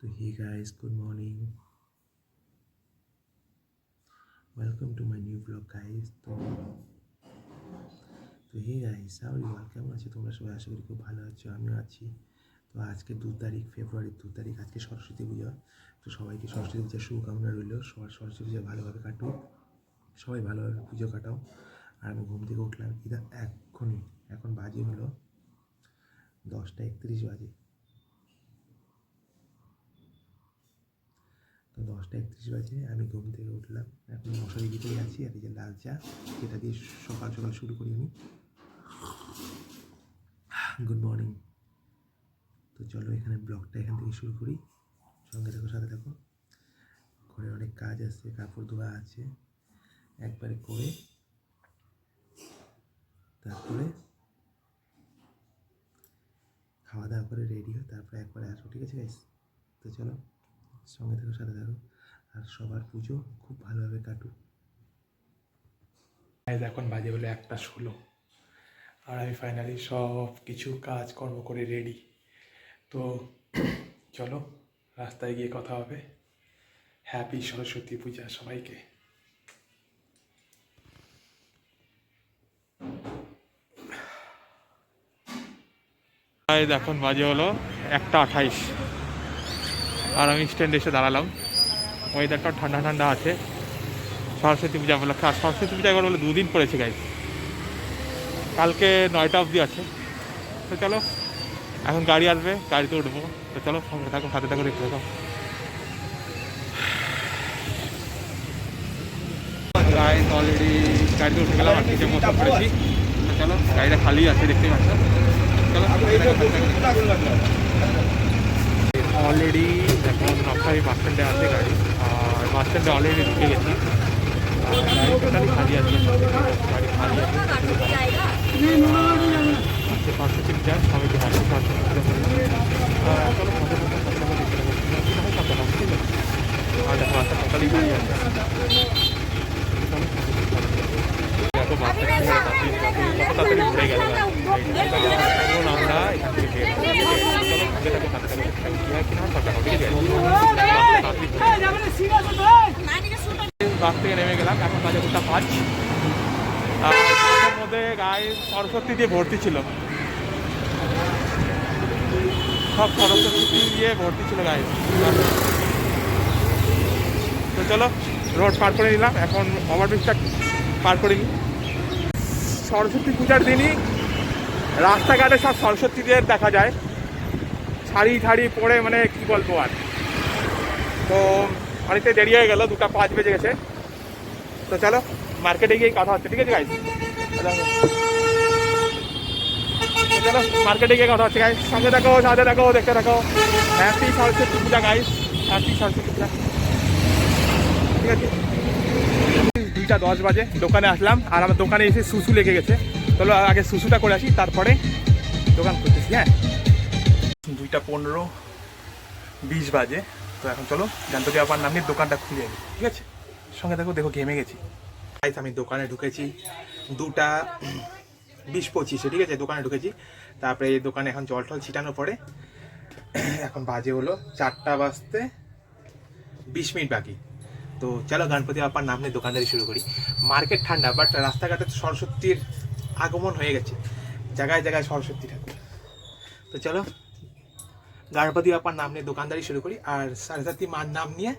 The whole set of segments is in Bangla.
So hey guys, good morning. Welcome to my new vlog guys. তো hey guys, how are you all? কেমন আছো তোমরা সবাই? আশা করি খুব ভালো আছো, আমিও আছি। তো আজকে 2 তারিখ, ফেব্রুয়ারির 2 তারিখ, আজকে সরস্বতী পূজা। তো সবাইকে সরস্বতী পূজার শুভকামনা রইল। সবার সরস্বতী পূজা ভালোভাবে কাটুক, সবাই ভালোভাবে পুজো কাটাও। আর আমি ঘুম থেকে উঠলাম এখন বাজে হলো 10টা 31 বাজে। তো 10টা 31 বাজে আমি ঘুম থেকে উঠলাম, এখন মশারি ভিতরে আছি। আর এই যে লাল চা, যেটা দিয়ে সকাল সকাল শুরু করি আমি। Good morning. তো চলো এখানে ব্লগটা এখান থেকে শুরু করি, সঙ্গে থাকো, সাথে থাকো। ঘরে অনেক কাজ আছে, কাপড় ধোয়া আছে, একবারে করে তারপরে খাওয়া দাওয়া করে রেডি হয়, তারপরে একবারে আসবো, ঠিক আছে গাইস? তো চলো সঙ্গে থাকো, সাথে থাকো, আর সবার পুজো খুব ভালোভাবে কাটুক। এখন বাজে হলো 1:16, আর আমি ফাইনালি সব কিছু কাজকর্ম করে রেডি। তো চলো রাস্তায় গিয়ে কথা হবে। হ্যাপি সরস্বতী পূজা সবাইকে। এখন বাজে হলো 1:28, আর আমি স্ট্যান্ডে এসে দাঁড়ালাম। ওয়েদারটা ঠান্ডা ঠান্ডা আছে, সরস্বতী পূজা উপলক্ষে। আর সরস্বতী পূজা এবার বলে 2 দিন পড়েছে গাইজ, কালকে 9টা অবধি আছে। তো চলো এখন গাড়ি আসবে, গাড়িতে উঠবো। তো চলো সঙ্গে থাকো, সাথে থাকো, দেখতে থাকো। গাইজ অলরেডি গাড়িতে উঠে গেলাম, আর কিছু মতো পড়েছি। তো চলো, গাড়িটা খালি আছে দেখতেই পাচ্ছ। চলো অলরেডি এখন নকশারি বাস স্ট্যান্ডে আছে গাড়ি, আর বাস স্ট্যান্ডে অলরেডি ঢুকে গেছি। গাড়ি টোটালি খালি আছে, গাড়ি খালি আছে। সরস্বতী পূজা সবাইকে হ্যাপি সরস্বতী পূজা করলাম। চলো আর দেখো রাস্তা টোটালি খালি আছে। এত বাস কত তাড়াতাড়ি ঘুরে গেল। এখন আমরা এখান থেকে বাস থেকে নেমে গেলাম। এখন বাজে 2:05। বাসের মধ্যে গায়ে সরস্বতী দিয়ে ভর্তি ছিল, সব সরস্বতী দিয়ে ভর্তি ছিল গায়ে। তো চলো রোড পার করে নিলাম, এখন ওভারব্রিজটা পার করে নিই। সরস্বতী পূজার দিনই রাস্তাঘাটে সব সরস্বতীদের দেখা যায়, শাড়ি ঠাড়ি পরে, মানে কি বলবো আর। তো অনেকটা দেরি হয়ে গেল, 2:05 বেজে গেছে। তো চলো মার্কেটে গিয়ে কথা হচ্ছে, ঠিক আছে গাইজ? চলো মার্কেটে গিয়ে কথা হচ্ছে গাইজ, সঙ্গে থাকো, সাথে থাকো, দেখতে থাকো। হ্যাপি সরস্বতী পূজা গাইজ, হ্যাপি সরস্বতী পূজা, ঠিক আছে? 2:10 বাজে দোকানে আসলাম, আর আমার দোকানে এসে সুসু লেগে গেছে। চলো আগে সুসুটা করে আসি, তারপরে দোকান করতেছি। হ্যাঁ, 2:15-20 বাজে। তো এখন চলো গণপতি বাবার নাম নিয়ে দোকানটা খুলে যাবে, ঠিক আছে? সঙ্গে দেখো, ঘেমে গেছি। আমি দোকানে ঢুকেছি 2:20-25, ঠিক আছে? দোকানে ঢুকেছি, তারপরে এই দোকানে এখন জল টল ছিটানোর পরে এখন বাজে হলো 4:20 বাকি। তো চলো গণপতি বাপ্পার নাম নিয়ে দোকানদারি শুরু করি। মার্কেট ঠান্ডা, বাট রাস্তাঘাটে সরস্বতীর আগমন হয়ে গেছে, জায়গায় জায়গায় সরস্বতী ঠাকুর। তো চলো গণপতি বাপ্পার নাম নিয়ে দোকানদারি শুরু করি, আর সরস্বতী মার নাম নিয়ে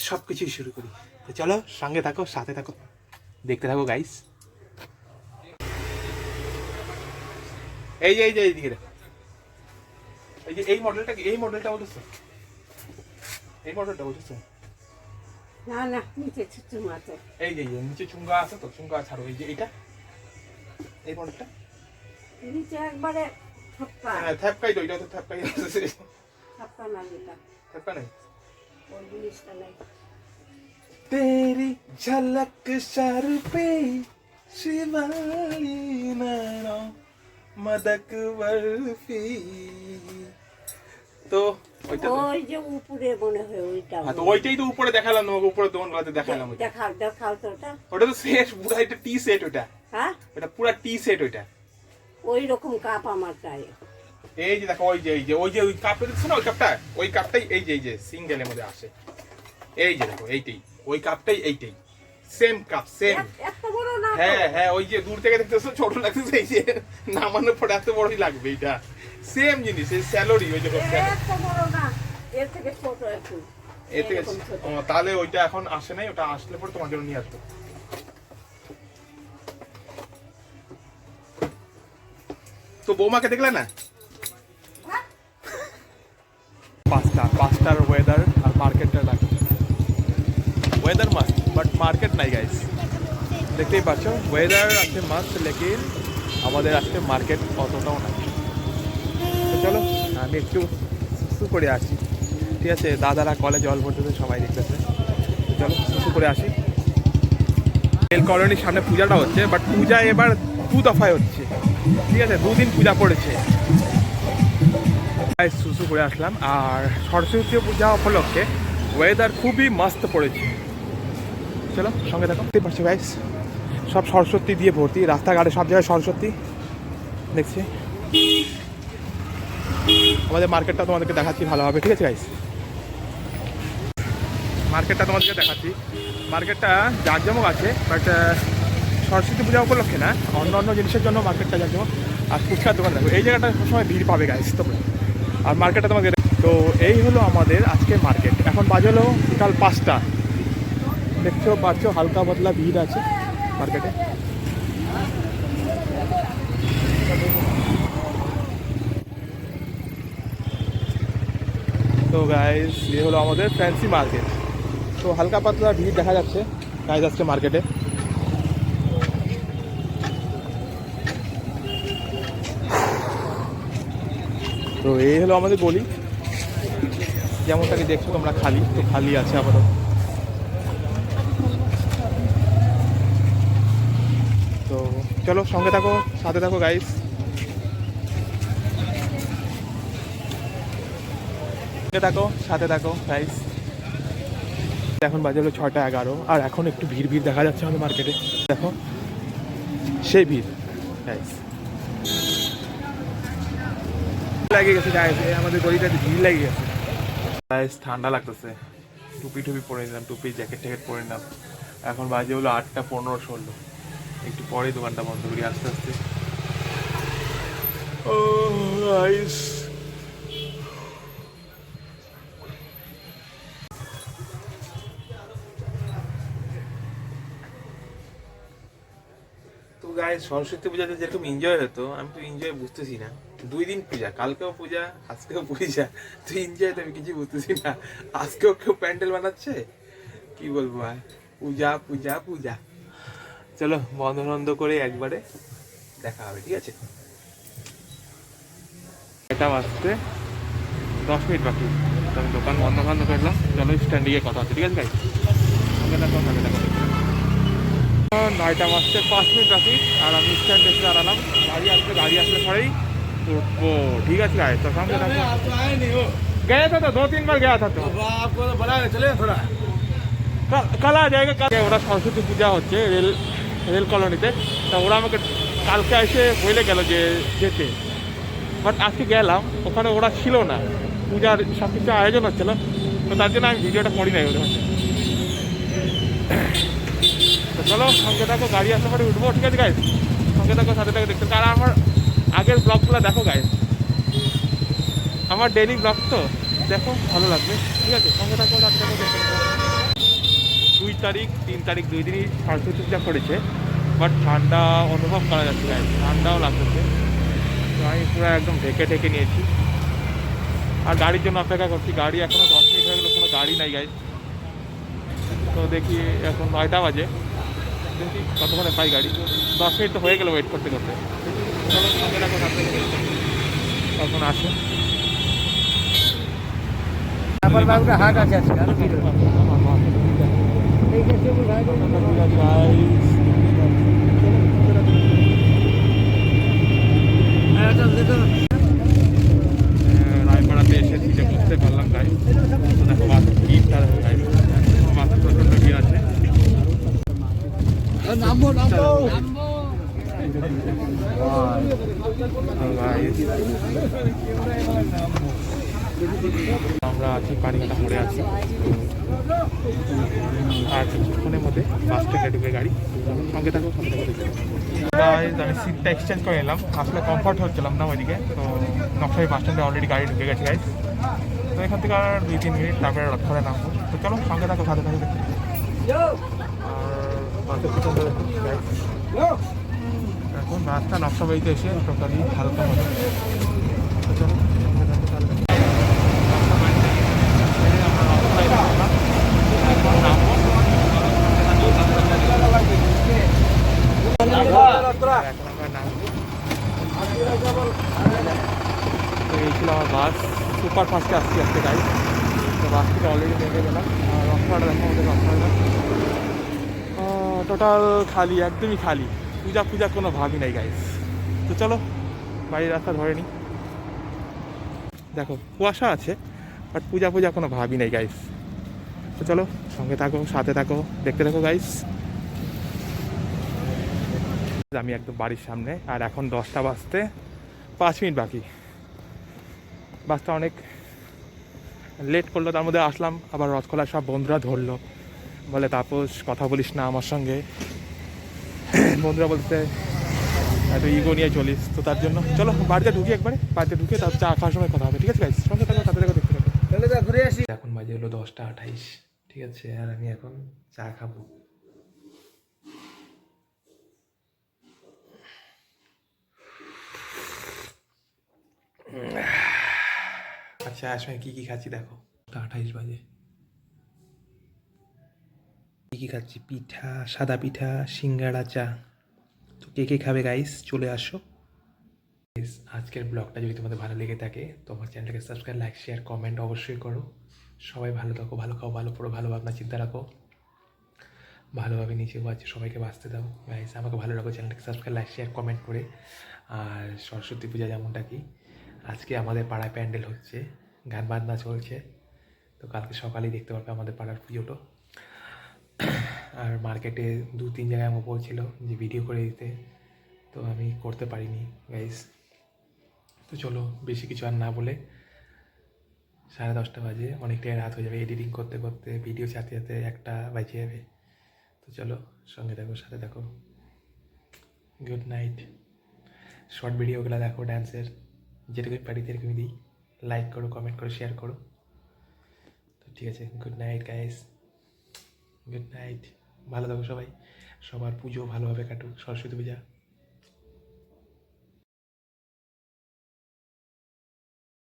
সব কিছুই শুরু করি। তো চলো সঙ্গে থাকো, সাথে থাকো, দেখতে থাকো গাইস। এই যে এইদিকে দেখো, এই যে এই মডেলটা বলছো, এই মডেলটা বলছো? না না, নিচে চুঙ্গা আছে। এই যে নিচে চুঙ্গা আছে, তো চুঙ্গা ছাড়ো। এই যে এইটা, এই মডেলটা নিচে একবারে থপকা। হ্যাঁ থ্যাপকাই, তো এটা তো থ্যাপকাই আছে। থপকা না, এটা থ্যাপকা নাই, ওই জিনিসটা নাই। तेरी झलक सर पे शिवाली नैना मदक बर्फी। তো ওই যে উপরে মনে হয় ওইটা। হ্যাঁ, তো ওইটাই তো উপরে দেখালাম, উপরে দোকানগুলোতে দেখালাম। দেখাও তো ওটা তো সেট, পুরো একটা টি সেট ওটা। হ্যাঁ, ওটা পুরো টি সেট ওটা। ওই রকম কাপ আমার চাই। এই যে দেখো, ওই কাপটা দিচ্ছ না, ওই কাপটাই এই যে সিঙ্গেলের মধ্যে আসে। এই যে দেখো, এইটাই ওই কাপটাই, এইটাই সেম কাপ, সেম। এত বড় না তো। হ্যাঁ, ওই যে দূর থেকে দেখতেছো ছোট লাগতেছে, এই যে নামানোর পরে এত বড়ই লাগবে। এটা সেম জিনিস, এই স্যালারি ওই যে এত বড় না, এর থেকে ছোট একটু। এর থেকে এরকম ছোট। তাহলে ওইটা এখন আসে নাই, ওটা আসলে পরে তোমার জন্য নিয়ে আসতো। তো বৌমাকে দেখলে না? পাঁচটার ওয়েদার আর মার্কেটটা লাগে। ওয়েদার মাস্ট, বাট মার্কেট নাই গাইস। দেখতেই পাচ্ছ, ওয়েদার আছে মাস্ট, লেকিন আমাদের আজকে মার্কেট অতটাও নাই। তো চলো আমি একটু সুসু করে আসি, ঠিক আছে? দাদারা কলে জল ভরতেছে, সবাই দেখতেছে। চলো সুসু করে আসি। রেল কলোনির সামনে পূজাটা হচ্ছে, বাট পূজা এবার 2 দফায় হচ্ছে, ঠিক আছে? 2 দিন পূজা পড়েছে। সুসু করে আসলাম। আর সরস্বতী পূজা উপলক্ষে ওয়েদার খুবই মস্ত পড়েছে। চলো সঙ্গে দেখো, দেখতে পাচ্ছি গাইস, সব সরস্বতী দিয়ে ভর্তি, রাস্তাঘাটে সব জায়গায় সরস্বতী দেখছি। আমাদের মার্কেটটা তোমাদেরকে দেখাচ্ছি ভালোভাবে, ঠিক আছে গাইস? মার্কেটটা তোমাদেরকে দেখাচ্ছি। মার্কেটটা জাঁকজমক আছে, বাট সরস্বতী পূজা উপলক্ষে না, অন্য জিনিসের জন্য মার্কেটটা জাঁকজমক। আর ফুচকার দোকান দেখো, এই জায়গাটা সবসময় ভিড় পাবে গাইস তোমরা। আর মার্কেটটা তোমাকে, তো এই হলো আমাদের আজকে মার্কেট। এখন বাজে হলো বিকাল 5টা। দেখছো পাচ্ছ, হালকা পাতলা ভিড় আছে মার্কেটে। তো গাইস এই হলো আমাদের ফ্যান্সি মার্কেট। তো হালকা পাতলা ভিড় দেখা যাচ্ছে গাইস আজকে মার্কেটে। তো এই হলো আমাদের গলি, যেমনটাকে দেখছো তোমরা, খালি তো খালি আছে আবারও। তো চলো সঙ্গে থাকো, সাথে থাকো গাইস। থাকো, সাথে থাকো গাইস। এখন বাজে হলো 6:11, আর এখন একটু ভিড় দেখা যাচ্ছে আমাদের মার্কেটে। দেখো সেই ভিড় গাইস, লেগে গেছে গাইস, আমাদের গলিটাতে ভিড় লেগে গেছে গাইস। ঠান্ডা লাগতেছে, টুপি পরে নিলাম, টুপি জ্যাকেট পরে নিলাম। এখন বাজে হলো 8:15-16। একটু পরে দোকানটা বন্ধ করি আস্তে আস্তে। ও গাইস, তো গাইস সরস্বতী পূজাতে যেরকম এনজয় হতো, আমি তো এনজয় বুঝতেছি না। 2 দিন পূজা, কালকেও পূজা, আজকেও পূজা, তো এনজয় তো আমি কিছু বুঝতেছি না। আজকেও কেউ প্যান্ডেল বানাচ্ছে, কি বলবো আর, পূজা পূজা পূজা। চলো বন্ধ করে একবারে দেখা হবে, ঠিক আছে? এটা বাজতে 10 মিনিট বাকি, তো আমি দোকান বন্ধ করলাম। চলো স্ট্যান্ডে গিয়ে কথা হচ্ছে, ঠিক আছে গাইস? সঙ্গে দেখো 9টা বাজতে 5 মিনিট বাকি, আর আমি স্ট্যান্ডে এসে দাঁড়ালাম। গাড়ি আসলে পরেই উঠবো, ঠিক আছে গাইস? তো সঙ্গে দেখো। गया था तो 2-3 बार गया था, तो आपको तो बड़ा चले थोड़ा कल आ जाएगा। कल ওরা সরস্বতী পূজা হচ্ছে রেল কলোনিতে, তা ওরা আমাকে কালকে এসে বলে গেল যে যেতে, বাট আজকে গেলাম, ওখানে ওরা ছিল না, পূজার সব কিছু আয়োজন হচ্ছিল, তো তার জন্য আমি ভিডিওটা করি নাই ওদের হাতে। তো চলো সঙ্গে থাকো, গাড়ি আসলে পরে উঠবো, ঠিক আছে গাইস? সঙ্গে থাকো, সাথে থাকো, দেখতে। কারণ আমার আগের ব্লগগুলো দেখো গাইস, আমার ডেইলি ব্লগ তো দেখো, ভালো লাগবে, ঠিক আছে? সঙ্গে থাকো, সাথে থাকো, দেখতে থাকো। 2 তারিখ 3 তারিখ 2 দিনই সরস্বতী পূজা করেছে, বাট ঠান্ডা অনুভব করা যাচ্ছে গাইস, ঠান্ডাও লাগতেছে। তো আমি পুরো একদম ঢেকে নিয়েছি, আর গাড়ির জন্য অপেক্ষা করছি। গাড়ি এখনও 10 মিনিট হয়ে গেলো, কোনো গাড়ি নাই গাইস। তো দেখি এখন 9টা বাজে, দেখি কতক্ষণে পাই গাড়ি। 10 মিনিট তো হয়ে গেলো ওয়েট করতে। চলো সঙ্গে রাখো, সাথে কখন আসে। হাট আছে রায়পাড়াতে এসে সিটে বসতে পারলাম গাই। দেখো বাসের ভিড়টা, বাসের প্রচন্ড ভিড় আছে। নামবো গাই আমরা আছি পানিঘাটা মোড়ে আছি, আর কিছুক্ষণের মধ্যে বাস স্ট্যান্ডে ঢুকে গাড়ি। সঙ্গে থাকো, সঙ্গে থাকো দেখতে থাকো। Guys, আমি সিটটা এক্সচেঞ্জ করে নিলাম, আসলে কমফর্ট হচ্ছিলাম না ওইদিকে। তো নকশাই বাস স্ট্যান্ডে অলরেডি গাড়ি ঢুকে গেছে গাইস। তো এখান থেকে আর 2-3 মিনিট তারপরে রথরে নামবো। তো চলো সঙ্গে থাকো, সাথে থাকো দেখতে। আর বাসের পিছনে দেখুন guys, এখন রাস্তা নকশাবাড়িতে এসে টোটালি হালকা মতো। তো চলো সঙ্গে থাকো, সাথে থাকো। নকশাবাড়িতে ছেড়ে আমরা নকশাবাড়ি নামলাম। এখন নামবো। এখন আমরা নামবো। তো এই ছিল আমার বাস, সুপার ফাস্টে আসছি আজকে গাড়ি। তো বাস থেকে অলরেডি নেমে গেলাম। আর রথটা দেখো, আমাদের রথটা টোটাল খালি, একদমই খালি। পূজা কোনো ভাবই নাই গাইস। তো চলো বাড়ির রাস্তা ধরে নিই। দেখো কুয়াশা আছে, বাট পূজা কোনো ভাবই নেই গাইস। তো চলো সঙ্গে থাকো, সাথে থাকো, দেখতে থাকো গাইস। আমি একদম বাড়ির সামনে, আর এখন 10টা বাজতে 5 মিনিট বাকি। বাসটা অনেক লেট করলো, তার মধ্যে আসলাম। আবার রথখোলার সব বন্ধুরা ধরলো, বলে তাপস কথা বলিস না আমার সঙ্গে। বন্ধুরা বলতে এত ইগো নিয়ে চলিস, তো তার জন্য চলো বাড়িতে ঢুকি একবারে। বাড়িতে ঢুকে তার চা খাওয়ার সময় কথা হবে, ঠিক আছে গাইস? সঙ্গে থাকো, সাথে থাকো, দেখতে থাকো। चले जा घुरे আসি। এখন বাজে হলো 10টা 28, ঠিক আছে? আর আমি এখন চা খাবো। আচ্ছা সময় কী খাচ্ছি দেখো, 28 বাজে। কী খাচ্ছি? পিঠা, সাদা পিঠা, সিঙ্গাড়া, চা। তো কে খাবে গাইস, চলে আসো। Guys, আজকের ব্লগটা যদি তোমাদের ভালো লেগে থাকে তো আমার চ্যানেলটাকে সাবস্ক্রাইব, লাইক, শেয়ার, কমেন্ট অবশ্যই করো। সবাই ভালো থাকো, ভালো খাও, ভালো পড়ো, ভালো ভাবনা চিন্তা রাখো, ভালোভাবে নিচে বাঁচো, সবাইকে বাঁচতে দাও গাইস। আমাকে ভালো লাগো, চ্যানেলটাকে সাবস্ক্রাইব, লাইক, শেয়ার, কমেন্ট করে। আর সরস্বতী পূজা যেমনটা কি আজকে আমাদের পাড়ায় প্যান্ডেল হচ্ছে, গান বাজনা চলছে। তো কালকে সকালেই দেখতে পারবে আমাদের পাড়ার পুজোটা। আর মার্কেটে 2-3 জায়গায় আমার বলছিল যে ভিডিও করে দিতে, তো আমি করতে পারিনি গাইস। তো চলো বেশি কিছু আর না বলে, 10:30 বাজে, অনেকটাই রাত হয়ে যাবে। এডিটিং করতে করতে, ভিডিও চাতে 1টা বাজে যাবে। তো চলো সঙ্গে থাকো, সাথে থাকো। Good night. শর্ট ভিডিওগুলো দেখো ড্যান্সের, যেটুকুই পারি সেরকমই দিই। লাইক করো, কমেন্ট করো, শেয়ার করো। তো ঠিক আছে, good night guys, good night. ভালো থাকো সবাই, সবার পুজো ভালোভাবে কাটুক, সরস্বতী পূজা।